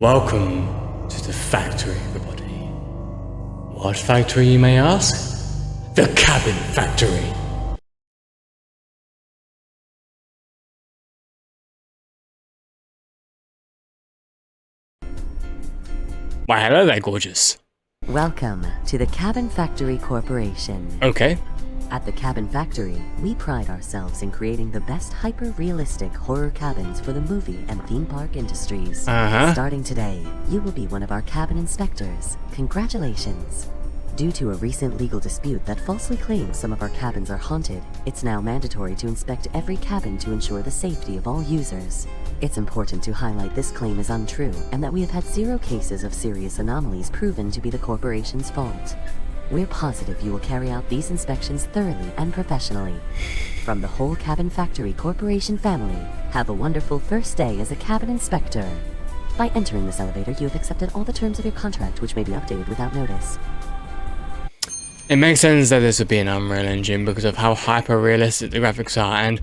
Welcome to the factory, everybody. What factory, you may ask? The cabin factory. Why, hello there, gorgeous. Welcome to the Cabin Factory Corporation. Okay. At the Cabin Factory, we pride ourselves in creating the best hyper-realistic horror cabins for the movie and theme park industries. Starting today, you will be one of our cabin inspectors. Congratulations! Due to a recent legal dispute that falsely claims some of our cabins are haunted, it's now mandatory to inspect every cabin to ensure the safety of all users. It's important to highlight this claim is untrue and that we have had 0 cases of serious anomalies proven to be the corporation's fault. We're positive you will carry out these inspections thoroughly and professionally. From the whole Cabin Factory Corporation family, have a wonderful first day as a cabin inspector. By entering this elevator, you have accepted all the terms of your contract, which may be updated without notice. It makes sense that this would be an Unreal Engine because of how hyper-realistic the graphics are and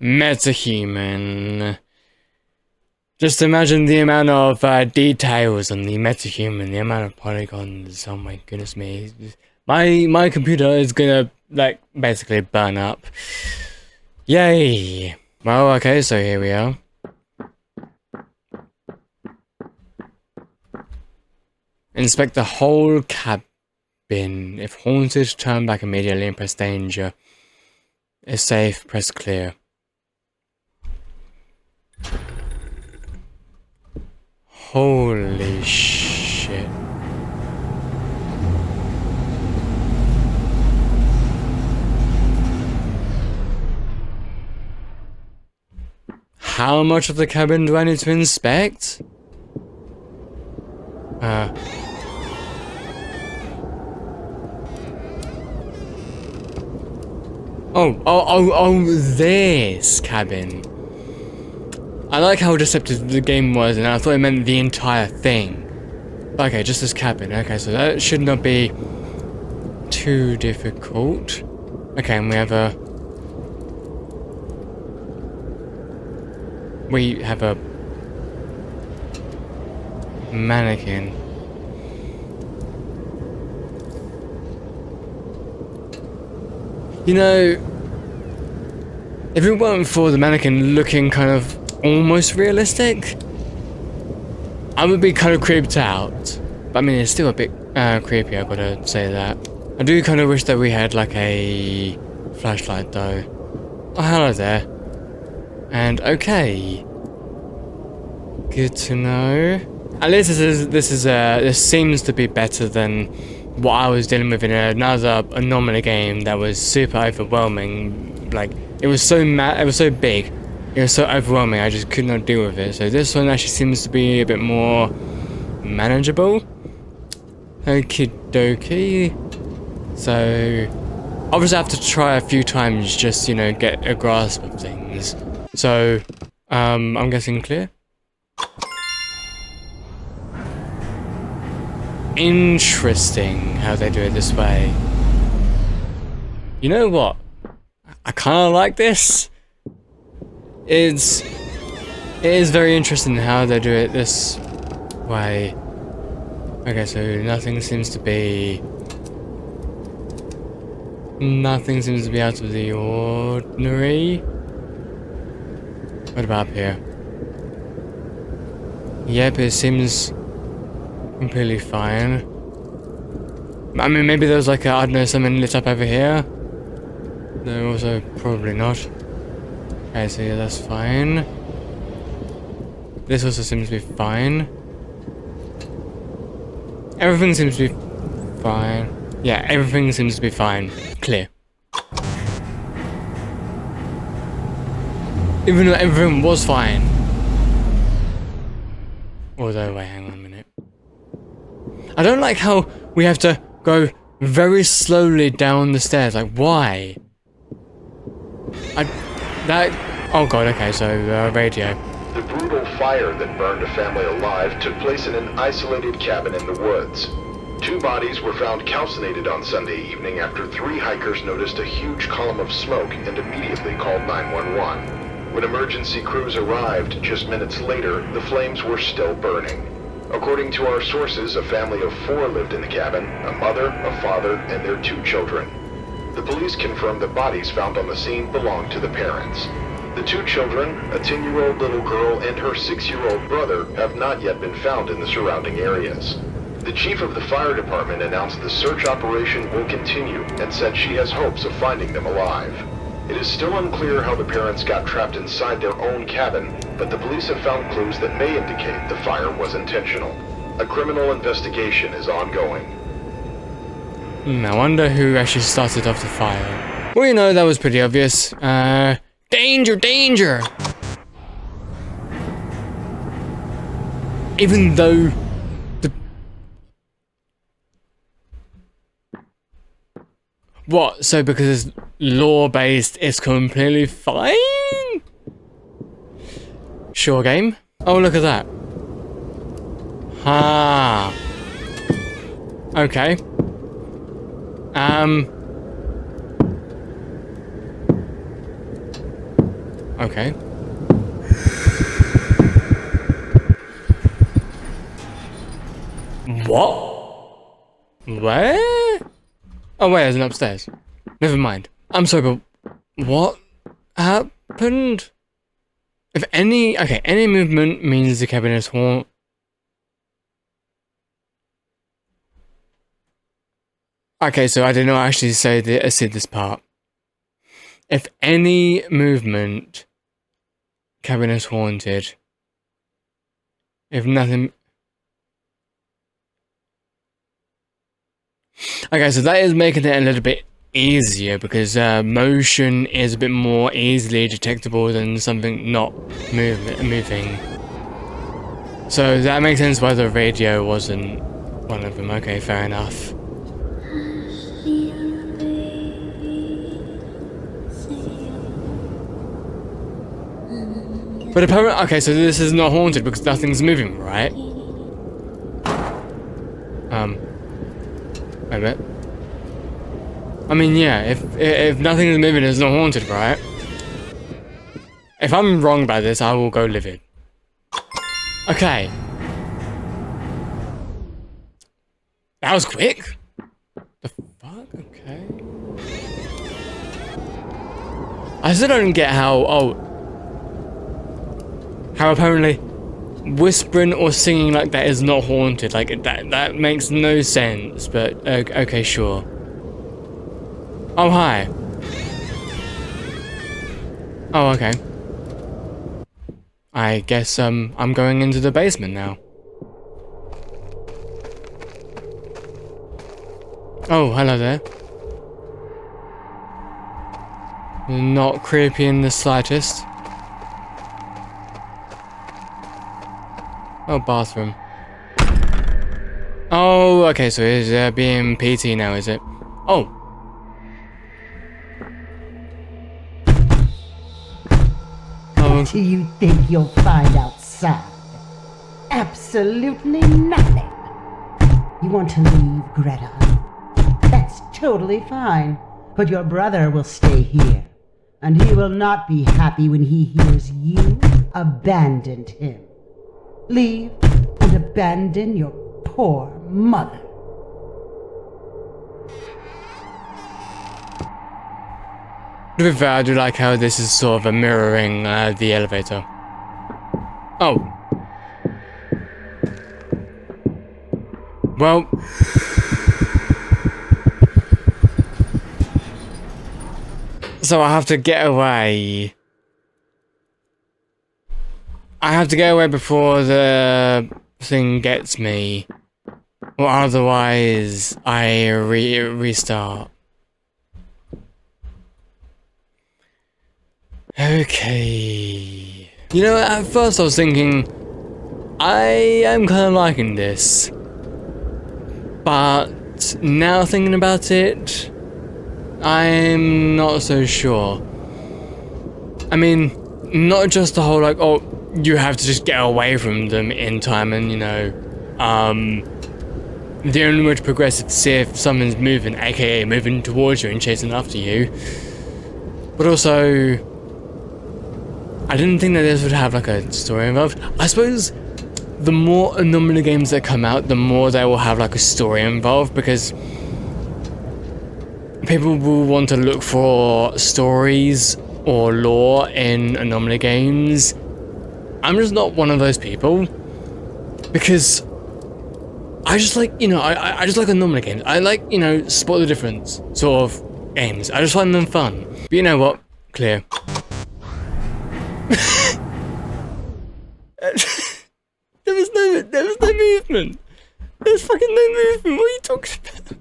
metahuman. Just imagine the amount of details on the metahuman, the amount of polygons. Oh my goodness me. My computer is gonna, like, basically burn up. Yay! Well, okay, so here we are. Inspect the whole cabin. If haunted, turn back immediately and press danger. If safe, press clear. Holy shit. How much of the cabin do I need to inspect? Oh, this cabin. I like how deceptive the game was, and I thought it meant the entire thing. Okay, just this cabin. Okay, so that should not be too difficult. Okay, and we have a mannequin. You know, if it weren't for the mannequin looking kind of almost realistic, I would be kind of creeped out. But I mean, it's still a bit creepy, I gotta say that. I do kind of wish that we had like a flashlight though. Oh, hello there. And okay, good to know. At least this seems to be better than what I was dealing with in another Anomaly game that was super overwhelming. Like, it was so big, it was so overwhelming, I just could not deal with it. So this one actually seems to be a bit more manageable. Okie dokie. So obviously I have to try a few times just, you know, get a grasp of things. So I'm guessing clear. Interesting how they do it this way. You know what? I kind of like this. It is very interesting how they do it this way. Okay, so nothing seems to be out of the ordinary. What about up here? Yep, it seems completely fine. I mean, maybe there's like I don't know, something lit up over here. No, also probably not. Okay, so yeah, that's fine. This also seems to be fine. Everything seems to be fine. Yeah, everything seems to be fine. Clear. Even though everything was fine. Although, wait, hang on a minute. I don't like how we have to go very slowly down the stairs. Like, why? Oh god, okay, so radio. The brutal fire that burned a family alive took place in an isolated cabin in the woods. 2 bodies were found calcinated on Sunday evening after 3 hikers noticed a huge column of smoke and immediately called 911. When emergency crews arrived just minutes later, the flames were still burning. According to our sources, a family of 4 lived in the cabin, a mother, a father, and their 2 children. The police confirmed the bodies found on the scene belonged to the parents. The 2 children, a 10-year-old little girl and her 6-year-old brother, have not yet been found in the surrounding areas. The chief of the fire department announced the search operation will continue and said she has hopes of finding them alive. It is still unclear how the parents got trapped inside their own cabin, but the police have found clues that may indicate the fire was intentional. A criminal investigation is ongoing. I wonder who actually started off the fire. Well, you know, that was pretty obvious. Danger, danger! Even though the... What? So because it's law-based, it's completely fine? Sure game. Oh, look at that. Ah. Okay. Okay. What? Where? Oh wait, there's an upstairs. Never mind. I'm sorry, but what happened? If any, okay, any movement means the cabin is haunted. Okay, so I did not actually say this part. If any movement, cabin is haunted. If nothing. Okay, so that is making it a little bit easier because motion is a bit more easily detectable than something not moving. So that makes sense why the radio wasn't one of them. Okay, fair enough. But apparently, okay, so this is not haunted because nothing's moving, right? Wait a minute. I mean, yeah, if nothing is moving, it's not haunted, right? If I'm wrong about this, I will go livid. Okay. That was quick. The fuck? Okay. I still don't get how, how apparently whispering or singing like that is not haunted. Like, that makes no sense, but okay, sure. Oh, hi. Oh, okay. I guess, I'm going into the basement now. Oh, hello there. Not creepy in the slightest. Oh, bathroom. Oh, okay, so it's being PT now, is it? Oh. What do you think you'll find outside? Absolutely nothing. You want to leave, Greta? That's totally fine. But your brother will stay here. And he will not be happy when he hears you abandoned him. Leave and abandon your poor mother. To be fair, I do like how this is sort of a mirroring the elevator. Oh. Well. So I have to get away. I have to get away before the thing gets me. Or otherwise, I restart. Okay. You know, at first I was thinking, I am kind of liking this. But now thinking about it, I'm not so sure. I mean, not just the whole like, oh, you have to just get away from them in time and, you know, the only way to progress is to see if someone's moving, aka moving towards you and chasing after you. But also, I didn't think that this would have like a story involved. I suppose the more Anomaly games that come out, the more they will have like a story involved, because people will want to look for stories or lore in Anomaly games. I'm just not one of those people, because I just like, you know, I just like Anomaly games. I like, you know, spot the difference sort of games. I just find them fun. But you know what? Clear. There was no movement. There was fucking no movement. What are you talking about?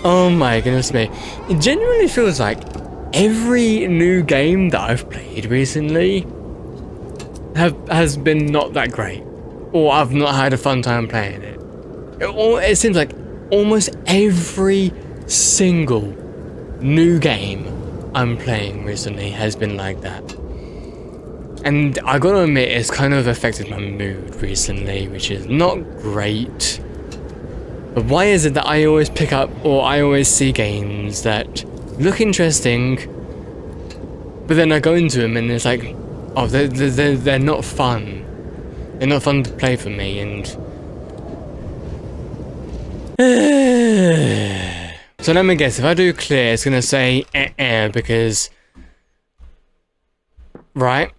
Oh my goodness me. It genuinely feels like every new game that I've played recently has been not that great. Or I've not had a fun time playing it. It seems like almost every single new game I'm playing recently has been like that. And I gotta admit, it's kind of affected my mood recently, which is not great. But why is it that I always pick up, or I always see games that look interesting, but then I go into them and it's like, oh, they're not fun. They're not fun to play for me, and... So let me guess, if I do clear, it's gonna say because... Right?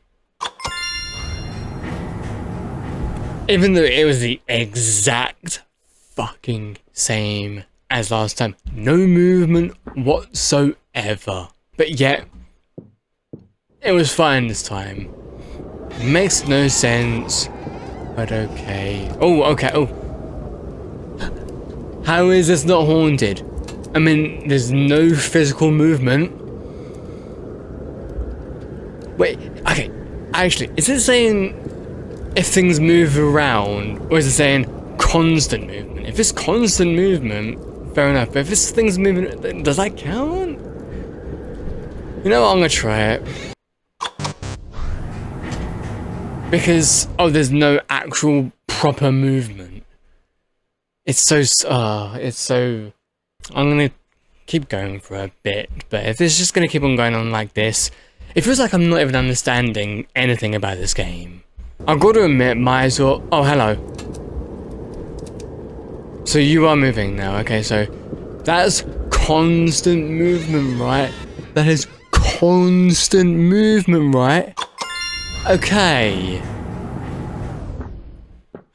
Even though it was the exact fucking same as last time. No movement whatsoever. But yet, it was fine this time. Makes no sense, but okay. Oh, okay, oh. How is this not haunted? I mean, there's no physical movement. Wait, okay. Actually, is it saying if things move around, or is it saying constant movement? If it's constant movement, fair enough. But if it's things moving, does that count? You know what, I'm gonna try it. Because, oh, there's no actual proper movement. It's so, I'm gonna keep going for a bit, but if it's just gonna keep on going on like this, it feels like I'm not even understanding anything about this game. I've got to admit, might as well... Oh, hello. So you are moving now, okay, so... That's constant movement, right? That is constant movement, right? Okay.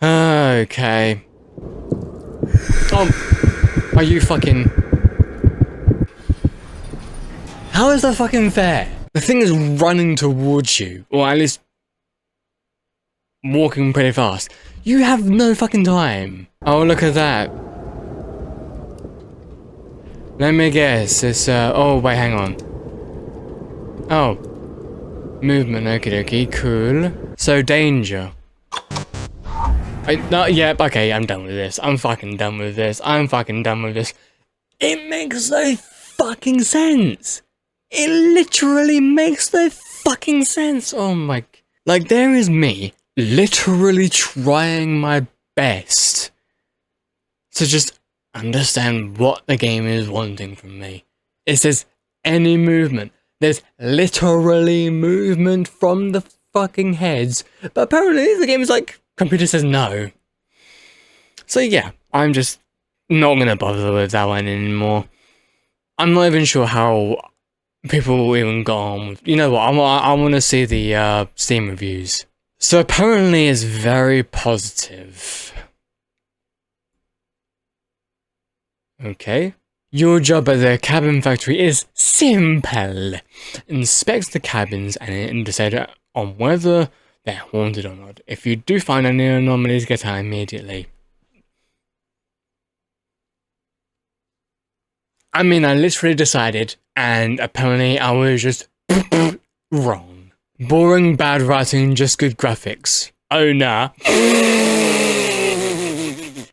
Okay. Oh, are you fucking... How is that fucking fair? The thing is running towards you, or at least walking pretty fast. You have no fucking time. Oh, look at that. Let me guess, it's oh wait, hang on. Oh. Movement, okie dokie, cool. So danger. No, yep, okay, I'm done with this. I'm fucking done with this. I'm fucking done with this. It makes no fucking sense. It literally makes no fucking sense. Oh my... Like, there is me literally trying my best to just understand what the game is wanting from me. It says any movement. There's literally movement from the fucking heads, but apparently the game is like, computer says no. So yeah, I'm just not gonna bother with that one anymore. I'm not even sure how people even got on with... You know what, I want to see the Steam reviews. So apparently it's very positive. Okay. Your job at the cabin factory is simple. Inspect the cabins and decide on whether they're haunted or not. If you do find any anomalies, get out immediately. I mean, I literally decided, and apparently I was just wrong. Boring, bad writing, just good graphics. Oh nah.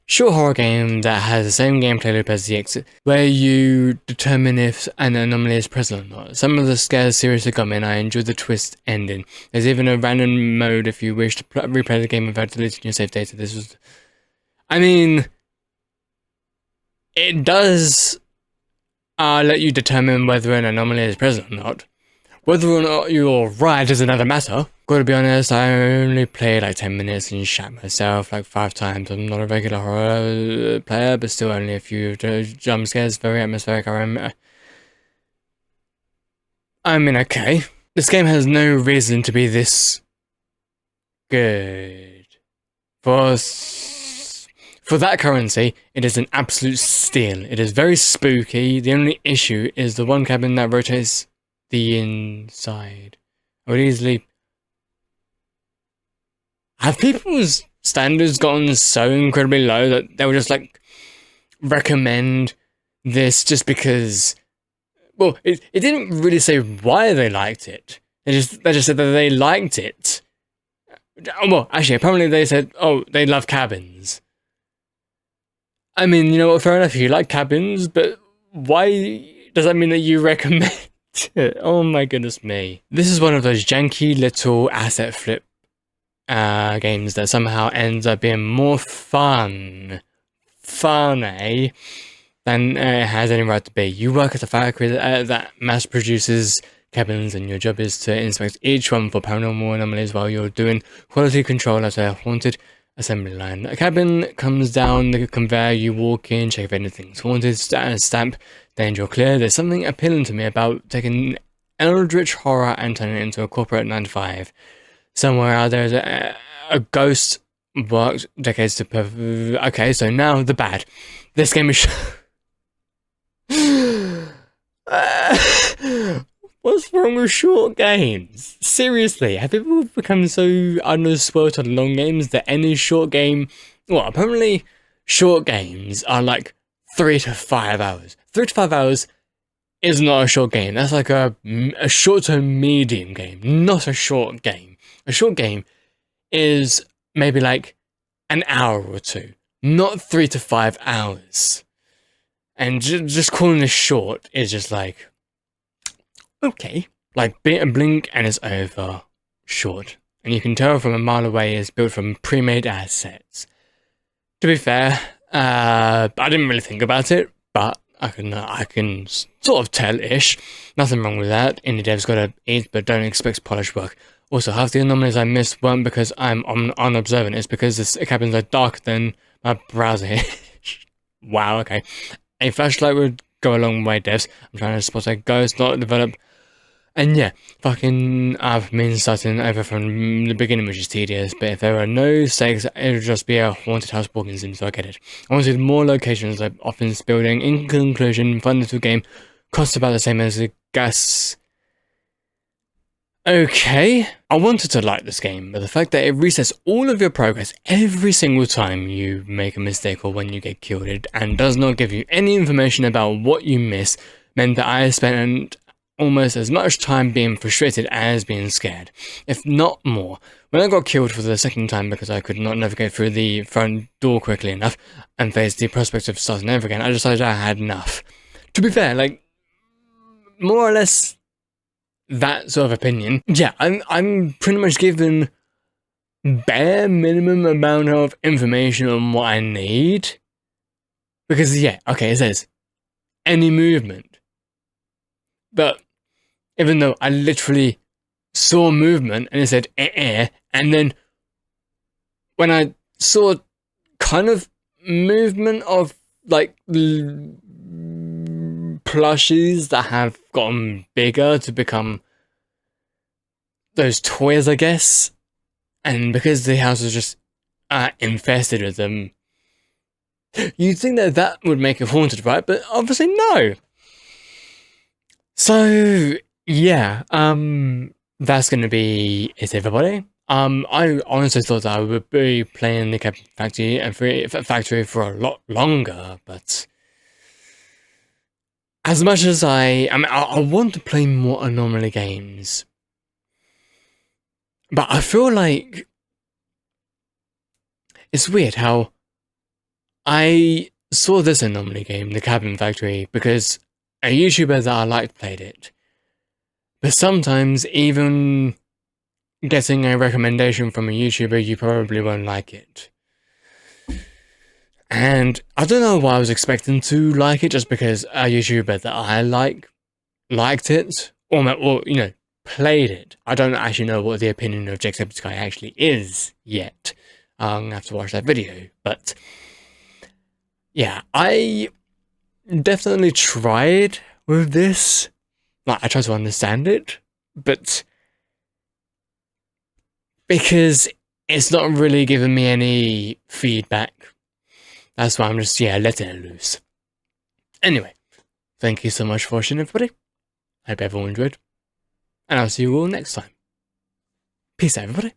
Short horror game that has the same gameplay loop as the Exit, where you determine if an anomaly is present or not. Some of the scares seriously got me, and I enjoyed the twist ending. There's even a random mode if you wish to replay the game without deleting your save data. This was... I mean... It does let you determine whether an anomaly is present or not. Whether or not you're right is another matter. Gotta be honest, I only played like 10 minutes and shat myself like 5 times. I'm not a regular horror player, but still only a few jump scares. Very atmospheric. I mean, okay. This game has no reason to be this good. For that currency, it is an absolute steal. It is very spooky. The only issue is the one cabin that rotates the inside. I would easily... Have people's standards gotten so incredibly low that they would just like recommend this just because... Well, it didn't really say why they liked it. They just said that they liked it. Well, actually, apparently they said, oh, they love cabins. I mean, you know what, fair enough, you like cabins, but why does that mean that you recommend it? Oh my goodness me. This is one of those janky little asset flip games that somehow ends up being more funny than it has any right to be. You work at a factory that mass produces cabins, and your job is to inspect each one for paranormal anomalies while you're doing quality control at a haunted assembly line. A cabin comes down the conveyor, you walk in, check if anything's haunted, stamp, danger or clear. There's something appealing to me about taking eldritch horror and turning it into a corporate 9 to 5. Somewhere out there is a ghost worked decades to okay, so now the bad. This game is what's wrong with short games? Seriously, have people become so unspoiled on long games that any short game... Well, apparently short games are like 3 to 5 hours. 3 to 5 hours is not a short game. That's like a short to medium game, not a short game. A short game is maybe like an hour or two, not 3 to 5 hours. And just calling this short is just like... Okay. Like, blink and it's over. Short. And you can tell from a mile away it's built from pre-made assets. To be fair, I didn't really think about it, but I can sort of tell-ish. Nothing wrong with that. Indie devs gotta eat, but don't expect polished work. Also, half the anomalies I missed weren't because I'm unobservant. It's because the cabins are darker than my browser here. Wow, okay. A flashlight would go a long way, devs. I'm trying to spot a ghost, not develop. And yeah, fucking, I've been starting over from the beginning, which is tedious, but if there are no stakes, it would just be a haunted house walking sim, so I get it. I wanted more locations, like office building. In conclusion, fun little game, costs about the same as the gas. Okay, I wanted to like this game, but the fact that it resets all of your progress every single time you make a mistake or when you get killed, and does not give you any information about what you miss, meant that I spent almost as much time being frustrated as being scared, if not more. When I got killed for the second time because I could not navigate through the front door quickly enough and faced the prospect of starting over again, I decided I had enough. To be fair, like, more or less that sort of opinion. Yeah, I'm pretty much given bare minimum amount of information on what I need. Because, yeah, okay, it says any movement. But even though I literally saw movement and it said and then when I saw kind of movement of like plushies that have gotten bigger to become those toys, I guess, and because the house was just infested with them, you'd think that that would make it haunted, right? But obviously no. So yeah, that's gonna be it, everybody. I honestly thought that I would be playing the Captain Factory for a lot longer, but as much as I want to play more Anomaly games, but I feel like it's weird how I saw this Anomaly game, the Cabin Factory, because a YouTuber that I liked played it. But sometimes, even getting a recommendation from a YouTuber, you probably won't like it. And I don't know why I was expecting to like it, just because a YouTuber that I liked it. Or you know, played it. I don't actually know what the opinion of Jacksepticeye actually is yet. I'm gonna have to watch that video. But yeah, I definitely tried with this. Like, I tried to understand it, but because it's not really giving me any feedback, that's why I'm just, letting it loose. Anyway, thank you so much for watching, everybody. I hope everyone enjoyed, and I'll see you all next time. Peace out, everybody.